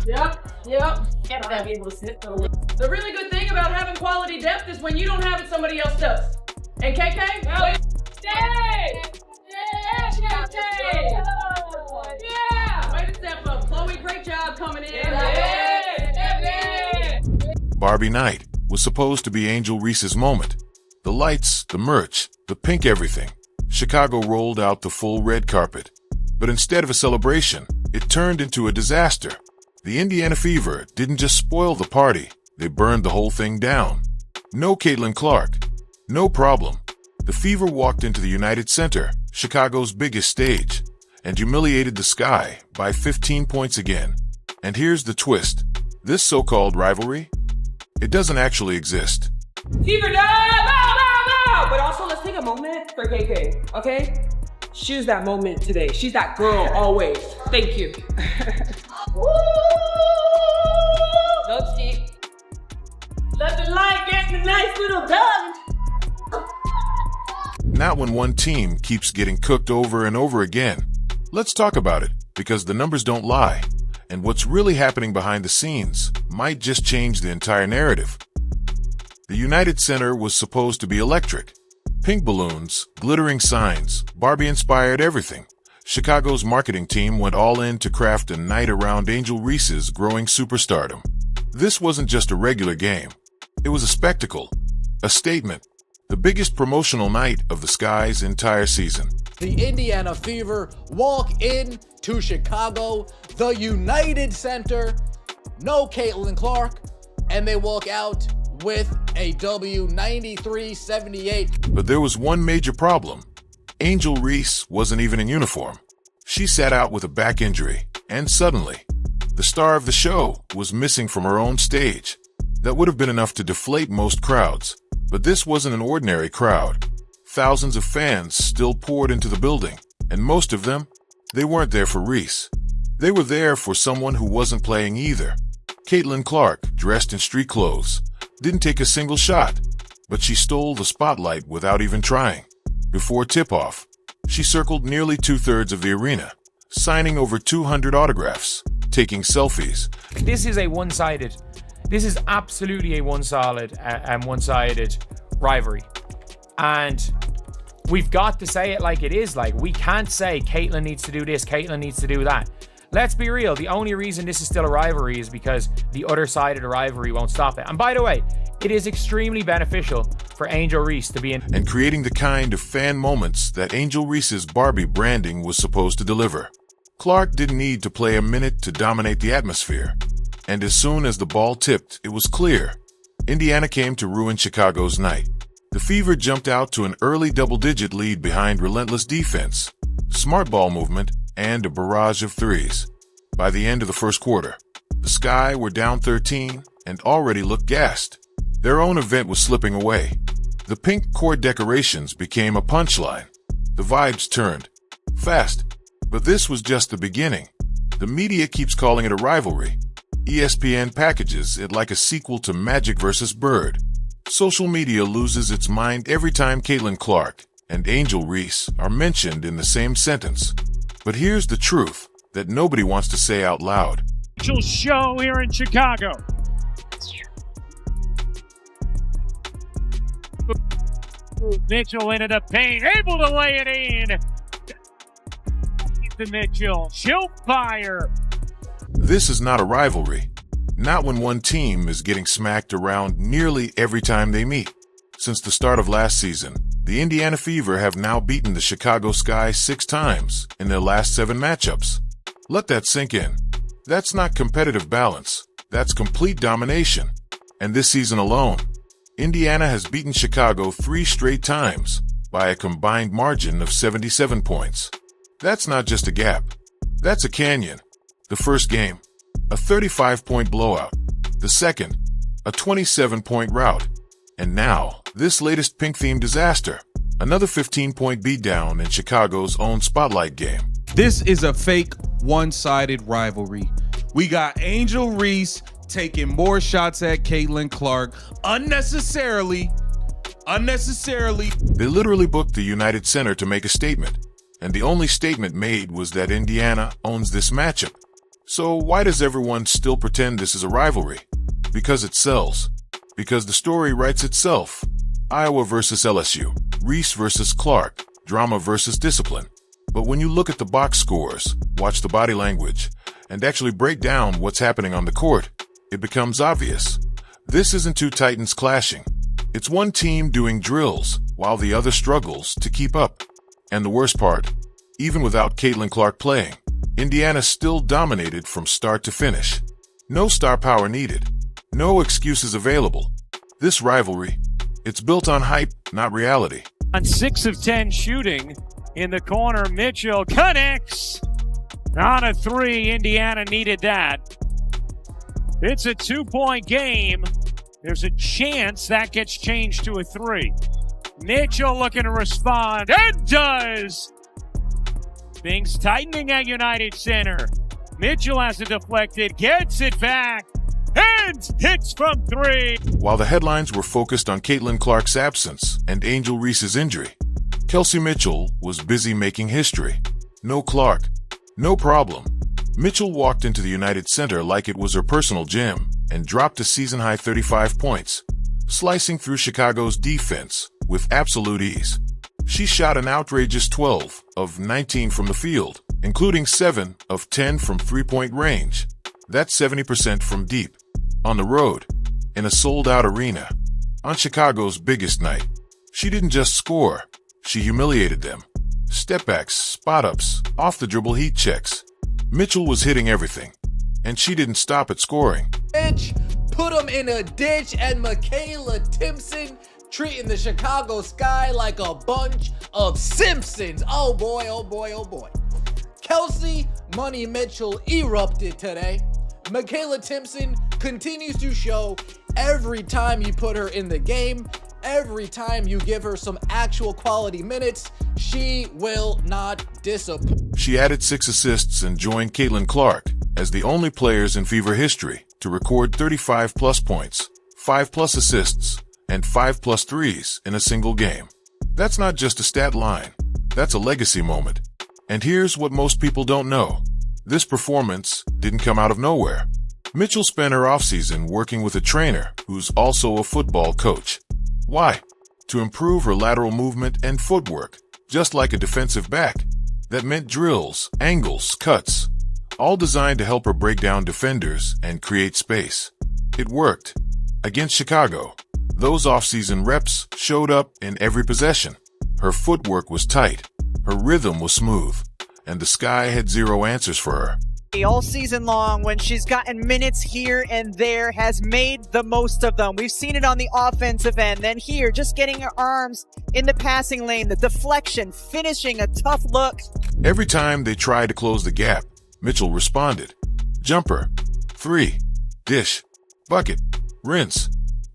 Yep. The really good thing about having quality depth is when you don't have it, somebody else does. And KK? Yeah! Way to step up. Chloe, great job coming in. Barbie Night was supposed to be Angel Reese's moment. The lights, the merch, the pink everything. Chicago rolled out the full red carpet. But instead of a celebration, it turned into a disaster. The Indiana Fever didn't just spoil the party, they burned the whole thing down. No Caitlin Clark. No problem. The Fever walked into the United Center, Chicago's biggest stage, and humiliated the Sky by 15 points again. And here's the twist. This so-called rivalry, it doesn't actually exist. Fever, no! But also, let's take a moment for KK, okay? She's that moment today. She's that girl always. Thank you. Love Steve. Let the light get the nice little done. Not when one team keeps getting cooked over and over again. Let's talk about it, because the numbers don't lie, and what's really happening behind the scenes might just change the entire narrative. The United Center was supposed to be electric. Pink balloons, glittering signs, Barbie-inspired everything. Chicago's marketing team went all in to craft a night around Angel Reese's growing superstardom. This wasn't just a regular game. It was a spectacle, a statement, the biggest promotional night of the Sky's entire season. The Indiana Fever walk in to Chicago, the United Center, no Caitlin Clark, and they walk out with a W 93-78. But there was one major problem. Angel Reese wasn't even in uniform. She sat out with a back injury, and suddenly, the star of the show was missing from her own stage. That would have been enough to deflate most crowds, but this wasn't an ordinary crowd. Thousands of fans still poured into the building, and most of them, they weren't there for Reese. They were there for someone who wasn't playing either. Caitlin Clark, dressed in street clothes, didn't take a single shot, but she stole the spotlight without even trying. Before tip-off, she circled nearly two-thirds of the arena, signing over 200 autographs, taking selfies. This is absolutely a one-sided rivalry. And we've got to say it like it is. Like, we can't say Caitlin needs to do this, Caitlin needs to do that. Let's be real. The only reason this is still a rivalry is because the other side of the rivalry won't stop it. And by the way, it is extremely beneficial for Angel Reese to be in and creating the kind of fan moments that Angel Reese's Barbie branding was supposed to deliver. Clark didn't need to play a minute to dominate the atmosphere. And as soon as the ball tipped, it was clear. Indiana came to ruin Chicago's night. The Fever jumped out to an early double-digit lead behind relentless defense, smart ball movement, and a barrage of threes. By the end of the first quarter, the Sky were down 13 and already looked gassed. Their own event was slipping away. The pink court decorations became a punchline. The vibes turned fast. But this was just the beginning. The media keeps calling it a rivalry. ESPN packages it like a sequel to Magic vs. Bird. Social media loses its mind every time Caitlin Clark and Angel Reese are mentioned in the same sentence. But here's the truth that nobody wants to say out loud. Angel show here in Chicago. Mitchell into the paint, able to lay it in. To Mitchell, she'll fire. This is not a rivalry. Not when one team is getting smacked around nearly every time they meet. Since the start of last season, the Indiana Fever have now beaten the Chicago Sky 6 times in their last 7 matchups. Let that sink in. That's not competitive balance. That's complete domination. And this season alone, Indiana has beaten Chicago 3 straight times by a combined margin of 77 points. That's not just a gap. That's a canyon. The first game, a 35-point blowout. The second, a 27-point rout. And now, this latest pink-themed disaster, another 15-point beatdown in Chicago's own spotlight game. This is a fake one-sided rivalry. We got Angel Reese taking more shots at Caitlin Clark unnecessarily. They literally booked the United Center to make a statement. And the only statement made was that Indiana owns this matchup. So why does everyone still pretend this is a rivalry? Because it sells. Because the story writes itself. Iowa versus LSU, Reese versus Clark, drama versus discipline. But when you look at the box scores, watch the body language, and actually break down what's happening on the court, it becomes obvious. This isn't two titans clashing. It's one team doing drills while the other struggles to keep up. And the worst part, even without Caitlin Clark playing, Indiana still dominated from start to finish. No star power needed. No excuses available. This rivalry, it's built on hype, not reality. On 6 of 10 shooting in the corner, Mitchell connects on a 3. Indiana needed that. It's a 2-point game. There's a chance that gets changed to a 3. Mitchell looking to respond, and does. Things tightening at United Center. Mitchell has it deflected, gets it back, and hits from 3. While the headlines were focused on Caitlin Clark's absence and Angel Reese's injury, Kelsey Mitchell was busy making history. No Clark, no problem. Mitchell walked into the United Center like it was her personal gym and dropped a season-high 35 points, slicing through Chicago's defense with absolute ease. She shot an outrageous 12 of 19 from the field, including 7 of 10 from three-point range. That's 70% from deep. On the road, in a sold-out arena, on Chicago's biggest night. She didn't just score, she humiliated them. Step-backs, spot-ups, off-the-dribble heat checks. Mitchell was hitting everything, and she didn't stop at scoring. Bitch, put him in a ditch, and Michaela Timpson treating the Chicago Sky like a bunch of Simpsons. Oh boy, oh boy, oh boy. Kelsey Money Mitchell erupted today. Michaela Timpson continues to show every time you put her in the game, every time you give her some actual quality minutes, she will not disappoint. She added 6 assists and joined Caitlin Clark as the only players in Fever history to record 35-plus points, 5-plus assists, and 5-plus threes in a single game. That's not just a stat line. That's a legacy moment. And here's what most people don't know. This performance didn't come out of nowhere. Mitchell spent her offseason working with a trainer who's also a football coach. Why? To improve her lateral movement and footwork, just like a defensive back. That meant drills, angles, cuts, all designed to help her break down defenders and create space. It worked. Against Chicago, those offseason reps showed up in every possession. Her footwork was tight, her rhythm was smooth, and the Sky had zero answers for her. All season long, when she's gotten minutes here and there, has made the most of them. We've seen it on the offensive end. Then here, just getting her arms in the passing lane, the deflection, finishing a tough look. Every time they tried to close the gap, Mitchell responded. Jumper, 3, dish, bucket, rinse,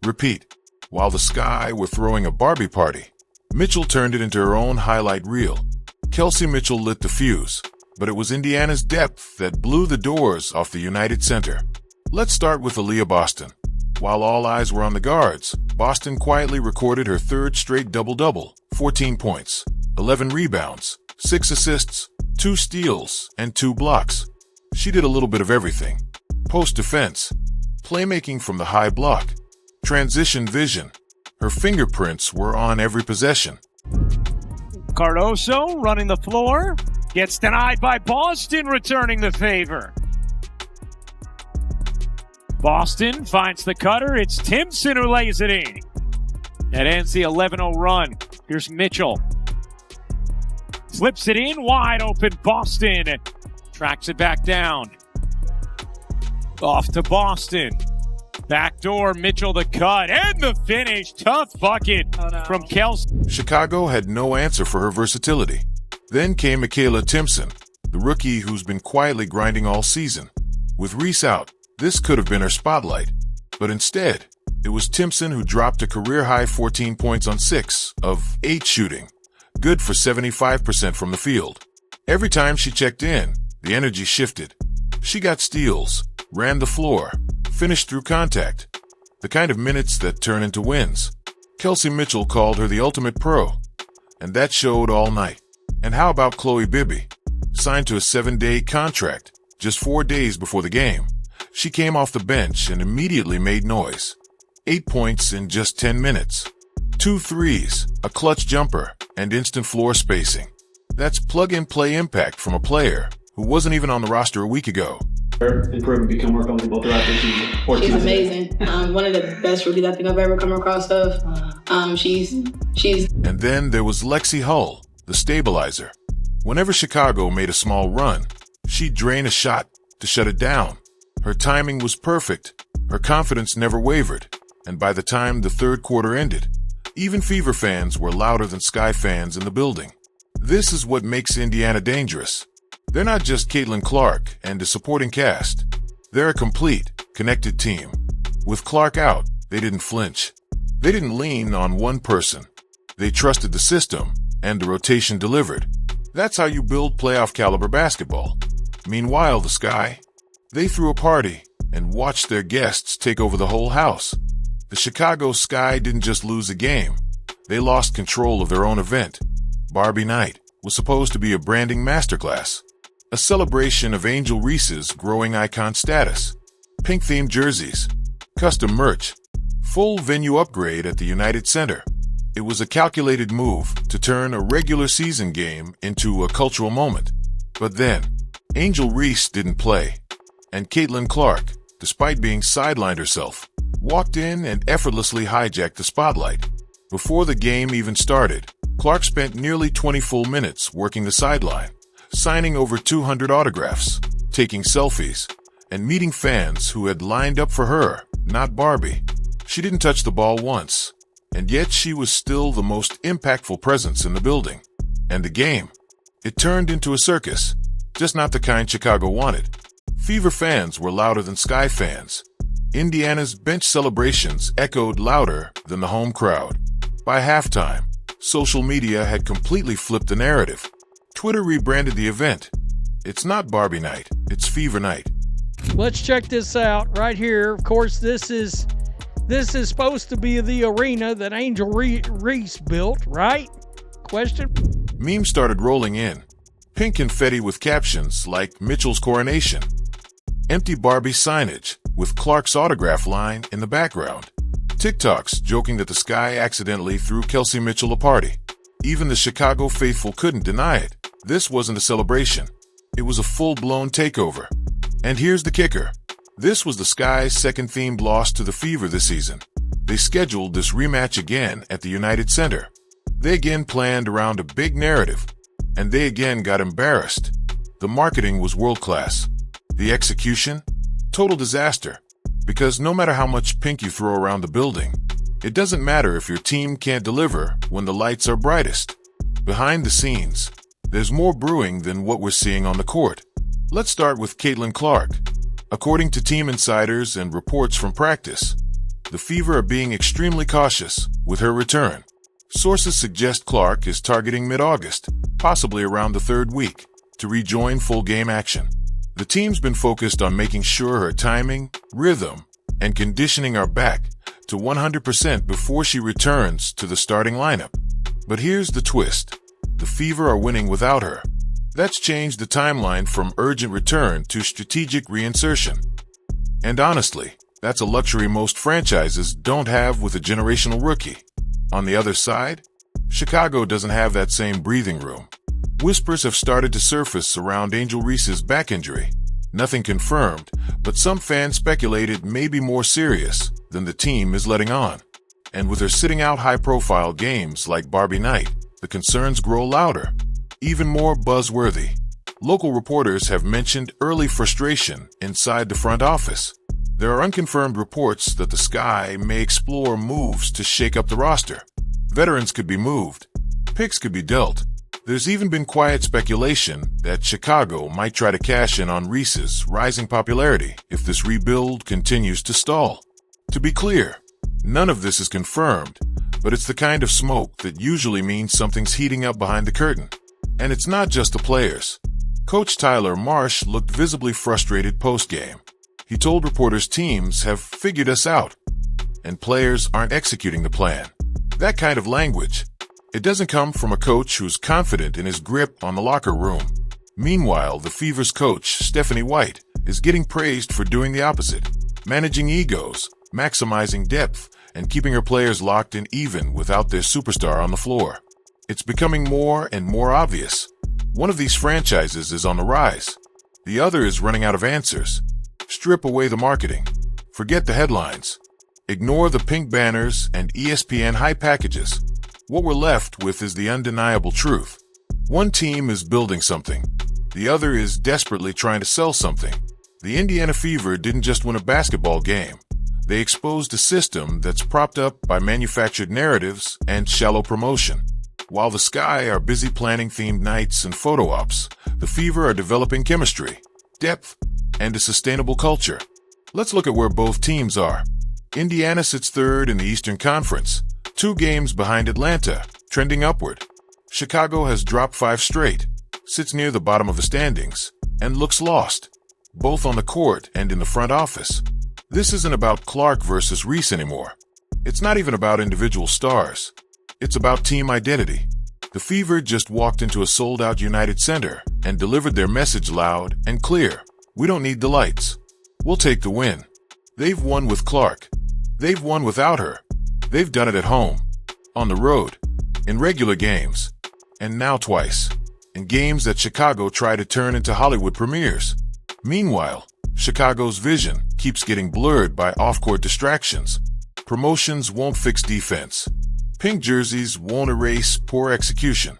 repeat. While the Sky were throwing a Barbie party, Mitchell turned it into her own highlight reel. Kelsey Mitchell lit the fuse, but it was Indiana's depth that blew the doors off the United Center. Let's start with Aaliyah Boston. While all eyes were on the guards, Boston quietly recorded her 3rd straight double-double, 14 points, 11 rebounds, 6 assists, 2 steals, and 2 blocks. She did a little bit of everything. Post defense, playmaking from the high block, transition vision. Her fingerprints were on every possession. Cardoso running the floor. Gets denied by Boston, returning the favor. Boston finds the cutter. It's Timpson who lays it in. That ends the 11-0 run. Here's Mitchell. Slips it in, wide open Boston. Tracks it back down. Off to Boston. Backdoor, Mitchell the cut, and the finish. Tough bucket from Kelsey. Chicago had no answer for her versatility. Then came Michaela Timpson, the rookie who's been quietly grinding all season. With Reese out, this could have been her spotlight. But instead, it was Timpson who dropped a career-high 14 points on 6 of 8 shooting. Good for 75% from the field. Every time she checked in, the energy shifted. She got steals, ran the floor, finished through contact. The kind of minutes that turn into wins. Kelsey Mitchell called her the ultimate pro. And that showed all night. And how about Chloe Bibby? Signed to a 7-day contract, Just 4 days before the game, she came off the bench and immediately made noise. 8 points in just 10 minutes. 2 threes, a clutch jumper, and instant floor spacing. That's plug-and-play impact from a player who wasn't even on the roster a week ago. Improve and become more comfortable throughout the season. She's amazing. One of the best rookies I think I've ever come across of. She's. And then there was Lexi Hull, the stabilizer. Whenever Chicago made a small run, she'd drain a shot to shut it down. Her timing was perfect. Her confidence never wavered. And by the time the third quarter ended, even Fever fans were louder than Sky fans in the building. This is what makes Indiana dangerous. They're not just Caitlin Clark and a supporting cast. They're a complete, connected team. With Clark out, they didn't flinch. They didn't lean on one person. They trusted the system, and the rotation delivered. That's how you build playoff-caliber basketball. Meanwhile, the Sky, they threw a party and watched their guests take over the whole house. The Chicago Sky didn't just lose a game. They lost control of their own event. Barbie Night was supposed to be a branding masterclass, a celebration of Angel Reese's growing icon status. Pink-themed jerseys, custom merch, full venue upgrade at the United Center. It was a calculated move to turn a regular season game into a cultural moment. But then, Angel Reese didn't play, and Caitlin Clark, despite being sidelined herself, walked in and effortlessly hijacked the spotlight. Before the game even started, Clark spent nearly 20 full minutes working the sideline, signing over 200 autographs, taking selfies, and meeting fans who had lined up for her, not Barbie. She didn't touch the ball once, and yet she was still the most impactful presence in the building. And the game, it turned into a circus, just not the kind Chicago wanted. Fever fans were louder than Sky fans. Indiana's bench celebrations echoed louder than the home crowd. By halftime, social media had completely flipped the narrative. Twitter rebranded the event. It's not Barbie Night, it's Fever Night. Let's check this out right here. Of course, this is supposed to be the arena that Angel Reese built, right? Question? Memes started rolling in. Pink confetti with captions like Mitchell's coronation. Empty Barbie signage with Clark's autograph line in the background. TikToks joking that the Sky accidentally threw Kelsey Mitchell a party. Even the Chicago faithful couldn't deny it. This wasn't a celebration. It was a full-blown takeover. And here's the kicker. This was the Sky's second themed loss to the Fever this season. They scheduled this rematch again at the United Center. They again planned around a big narrative. And they again got embarrassed. The marketing was world-class. The execution? Total disaster. Because no matter how much pink you throw around the building, it doesn't matter if your team can't deliver when the lights are brightest. Behind the scenes, there's more brewing than what we're seeing on the court. Let's start with Caitlin Clark. According to team insiders and reports from practice, the Fever are being extremely cautious with her return. Sources suggest Clark is targeting mid-August, possibly around the third week, to rejoin full game action. The team's been focused on making sure her timing, rhythm, and conditioning are back to 100% before she returns to the starting lineup. But here's the twist. The Fever are winning without her. That's changed the timeline from urgent return to strategic reinsertion. And honestly, that's a luxury most franchises don't have with a generational rookie. On the other side, Chicago doesn't have that same breathing room. Whispers have started to surface around Angel Reese's back injury. Nothing confirmed, but some fans speculate it may be more serious than the team is letting on. And with her sitting out high-profile games like Barbie Night, the concerns grow louder, even more buzzworthy. Local reporters have mentioned early frustration inside the front office. There are unconfirmed reports that the Sky may explore moves to shake up the roster. Veterans could be moved. Picks could be dealt. There's even been quiet speculation that Chicago might try to cash in on Reese's rising popularity if this rebuild continues to stall. To be clear, none of this is confirmed, but it's the kind of smoke that usually means something's heating up behind the curtain. And it's not just the players. Coach Tyler Marsh looked visibly frustrated post-game. He told reporters teams have figured us out, and players aren't executing the plan. That kind of language, it doesn't come from a coach who's confident in his grip on the locker room. Meanwhile, the Fever's coach, Stephanie White, is getting praised for doing the opposite, managing egos, maximizing depth, and keeping her players locked in even without their superstar on the floor. It's becoming more and more obvious. One of these franchises is on the rise. The other is running out of answers. Strip away the marketing. Forget the headlines. Ignore the pink banners and ESPN hype packages. What we're left with is the undeniable truth. One team is building something. The other is desperately trying to sell something. The Indiana Fever didn't just win a basketball game. They exposed a system that's propped up by manufactured narratives and shallow promotion. While the Sky are busy planning themed nights and photo ops, the Fever are developing chemistry, depth, and a sustainable culture. Let's look at where both teams are. Indiana sits third in the Eastern Conference, 2 games behind Atlanta, trending upward. Chicago has dropped 5 straight, sits near the bottom of the standings, and looks lost, both on the court and in the front office. This isn't about Clark versus Reese anymore. It's not even about individual stars. It's about team identity. The Fever just walked into a sold-out United Center and delivered their message loud and clear. We don't need the lights. We'll take the win. They've won with Clark. They've won without her. They've done it at home, on the road, in regular games, and now twice, in games that Chicago tried to turn into Hollywood premieres. Meanwhile, Chicago's vision keeps getting blurred by off-court distractions. Promotions won't fix defense. Pink jerseys won't erase poor execution.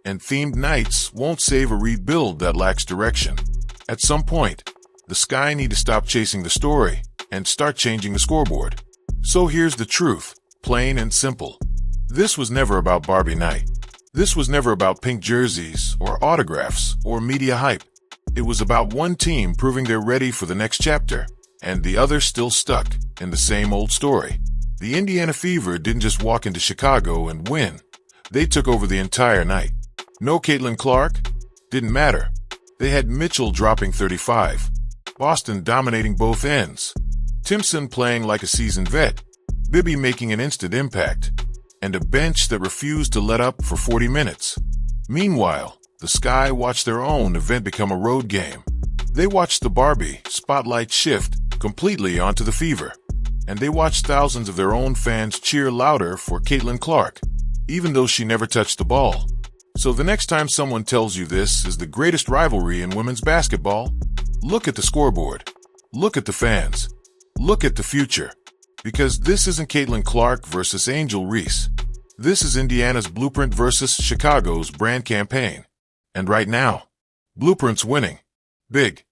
And themed nights won't save a rebuild that lacks direction. At some point, the Sky need to stop chasing the story and start changing the scoreboard. So here's the truth, plain and simple. This was never about Barbie Night. This was never about pink jerseys or autographs or media hype. It was about one team proving they're ready for the next chapter, and the other still stuck in the same old story. The Indiana Fever didn't just walk into Chicago and win. They took over the entire night. No Caitlin Clark? Didn't matter. They had Mitchell dropping 35. Boston dominating both ends. Timpson playing like a seasoned vet. Bibby making an instant impact. And a bench that refused to let up for 40 minutes. Meanwhile, the Sky watched their own event become a road game. They watched the Barbie spotlight shift completely onto the Fever. And they watched thousands of their own fans cheer louder for Caitlin Clark, even though she never touched the ball. So the next time someone tells you this is the greatest rivalry in women's basketball, look at the scoreboard. Look at the fans. Look at the future. Because this isn't Caitlin Clark versus Angel Reese. This is Indiana's blueprint versus Chicago's brand campaign. And right now, Blueprint's winning. Big.